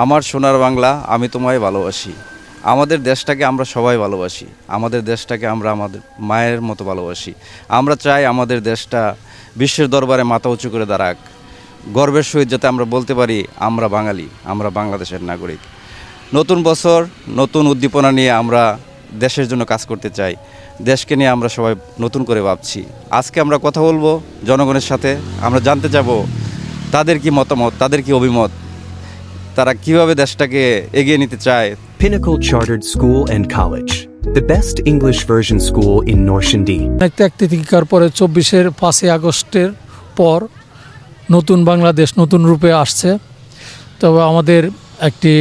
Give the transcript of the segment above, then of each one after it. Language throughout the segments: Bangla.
আমার সোনার বাংলা, আমি তোমায় ভালোবাসি। আমাদের দেশটাকে আমরা সবাই ভালোবাসি। আমাদের দেশটাকে আমরা আমাদের মায়ের মতো ভালোবাসি। আমরা চাই আমাদের দেশটা বিশ্বের দরবারে মাথা উঁচু করে দাঁড়াক। গর্বের সহিত যাতে আমরা বলতে পারি আমরা বাঙালি, আমরা বাংলাদেশের নাগরিক। নতুন বছর, নতুন উদ্দীপনা নিয়ে আমরা দেশের জন্য কাজ করতে চাই। দেশকে নিয়ে আমরা সবাই নতুন করে ভাবছি। আজকে আমরা কথা বলবো জনগণের সাথে। আমরা জানতে যাব তাদের কি মতামত, তাদের কি অভিমত, তারা কিভাবে দেশটাকে এগিয়ে নিতে চায়। Pinnacle Chartered School and College, the best English version school in Norshindy. ত্যাগতিতিকার পরে 5ই আগস্টের পর নতুন বাংলাদেশ নতুন রূপে আসছে। তবে আমাদের একটি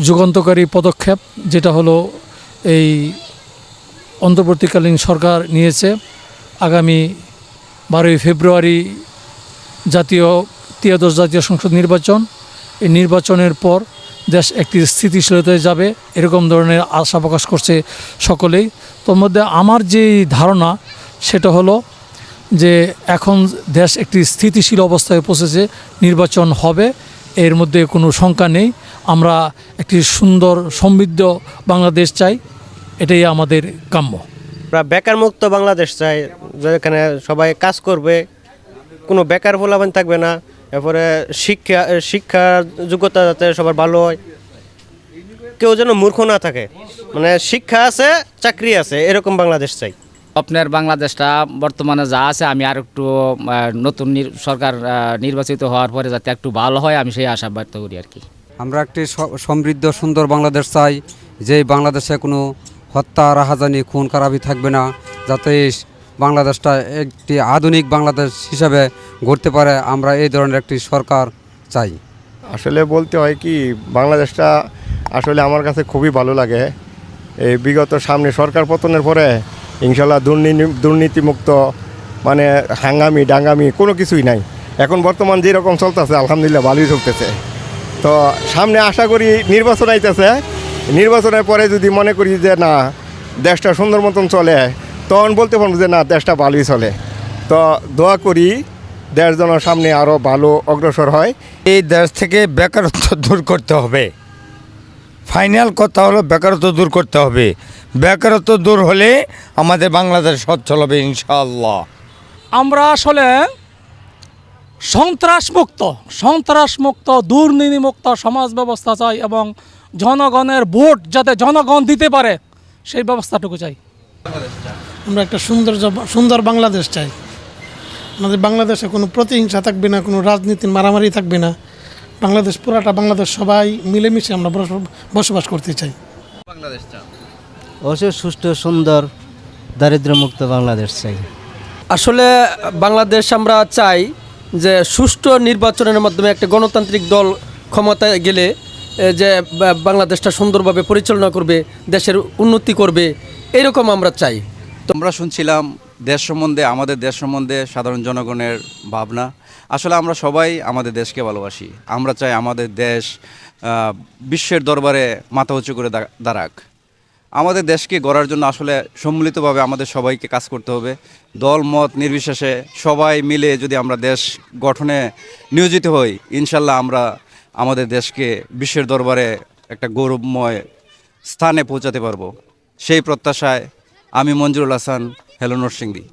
যুগান্তকারী পদক্ষেপ, যেটা হলো এই অন্তর্বর্তীকালীন সরকার নিয়েছে। আগামী 12ই ফেব্রুয়ারি ত্রয়োদশ জাতীয় সংসদ নির্বাচন। এই নির্বাচনের পর দেশ একটি স্থিতিশীলতায় যাবে, এরকম ধরনের আশা প্রকাশ করছে সকলেই। তোর মধ্যে আমার যে ধারণা সেটা হলো যে এখন দেশ একটি স্থিতিশীল অবস্থায় পৌঁছেছে, নির্বাচন হবে, এর মধ্যে কোনো শঙ্কা নেই। আমরা একটি সুন্দর সমৃদ্ধ বাংলাদেশ চাই, এটাই আমাদের কাম্য। আমরা বেকার মুক্ত বাংলাদেশ চাই, যেখানে সবাই কাজ করবে, কোনো বেকার পোলাপান থাকবে না। এরপরে শিক্ষার যোগ্যতা যাতে সবার ভালো হয়, কেউ যেন মূর্খ না থাকে, শিক্ষা আছে, চাকরি আছে, এরকম বাংলাদেশ চাই। আপনার বাংলাদেশটা বর্তমানে যা আছে, আমি আর একটু নতুন সরকার নির্বাচিত হওয়ার পরে যাতে একটু ভালো হয়, আমি সেই আশা ব্যক্ত করি আর কি। আমরা একটি সমৃদ্ধ সুন্দর বাংলাদেশ চাই, যেই বাংলাদেশে কোনো হত্যা, রাহাজানি, খুন খারাপি থাকবে না, যাতে বাংলাদেশটা একটি আধুনিক বাংলাদেশ হিসাবে গড়তে পারে। আমরা এই ধরনের একটি সরকার চাই। আসলে বলতে হয় কি, বাংলাদেশটা আসলে আমার কাছে খুবই ভালো লাগে। এই বিগত সামনে সরকার পতনের পরে ইনশাল্লাহ দুর্নীতিমুক্ত, হাঙ্গামি ডাঙ্গামি কোনো কিছুই নাই। এখন বর্তমান যেরকম চলতেছে আলহামদুলিল্লাহ ভালোই চলতেছে। তো সামনে আশা করি নির্বাচন আইতেছে, নির্বাচনের পরে যদি মনে করি যে না দেশটা সুন্দর মতন চলে, তখন বলতে পারবো যে না দেশটা ভালোই চলে। তো দোয়া করি দেশ যেন সামনে আরও ভালো অগ্রসর হয়। এই দেশ থেকে বেকারত্ব দূর করতে হবে। ফাইনাল কথা হলো বেকারত্ব দূর করতে হবে। বেকারত্ব দূর হলে আমাদের বাংলাদেশ সচ্ছল হবে ইনশাআল্লাহ। আমরা আসলে সন্ত্রাসমুক্ত দুর্নীতিমুক্ত সমাজ ব্যবস্থা চাই, এবং জনগণের ভোট যাতে জনগণ দিতে পারে সেই ব্যবস্থাটুকু চাই। আমরা একটা সুন্দর বাংলাদেশ চাই। আমাদের বাংলাদেশে কোনো প্রতিহিংসা থাকবে না, কোনো রাজনীতির মারামারি থাকবে না। পুরাটা বাংলাদেশ সবাই মিলেমিশে আমরা বসবাস করতে চাই। অবশ্যই সুষ্ঠু, সুন্দর, দারিদ্র্যমুক্ত বাংলাদেশ চাই। আসলে বাংলাদেশ আমরা চাই যে সুষ্ঠু নির্বাচনের মাধ্যমে একটা গণতান্ত্রিক দল ক্ষমতায় গেলে যে বাংলাদেশটা সুন্দরভাবে পরিচালনা করবে, দেশের উন্নতি করবে, এরকম আমরা চাই। তোমরা শুনছিলাম দেশ সম্বন্ধে, আমাদের দেশ সম্বন্ধে সাধারণ জনগণের ভাবনা। আসলে আমরা সবাই আমাদের দেশকে ভালোবাসি। আমরা চাই আমাদের দেশ বিশ্বের দরবারে মাথা উঁচু করে দাঁড়াক। আমাদের দেশকে গড়ার জন্য আসলে সম্মিলিতভাবে আমাদের সবাইকে কাজ করতে হবে। দল মত নির্বিশেষে সবাই মিলে যদি আমরা দেশ গঠনে নিয়োজিত হই, ইনশাল্লাহ আমরা আমাদের দেশকে বিশ্বের দরবারে একটা গৌরবময় স্থানে পৌঁছাতে পারবো। সেই প্রত্যাশায় আমি মঞ্জুরুল হাসান, হ্যালো নরসিংদী।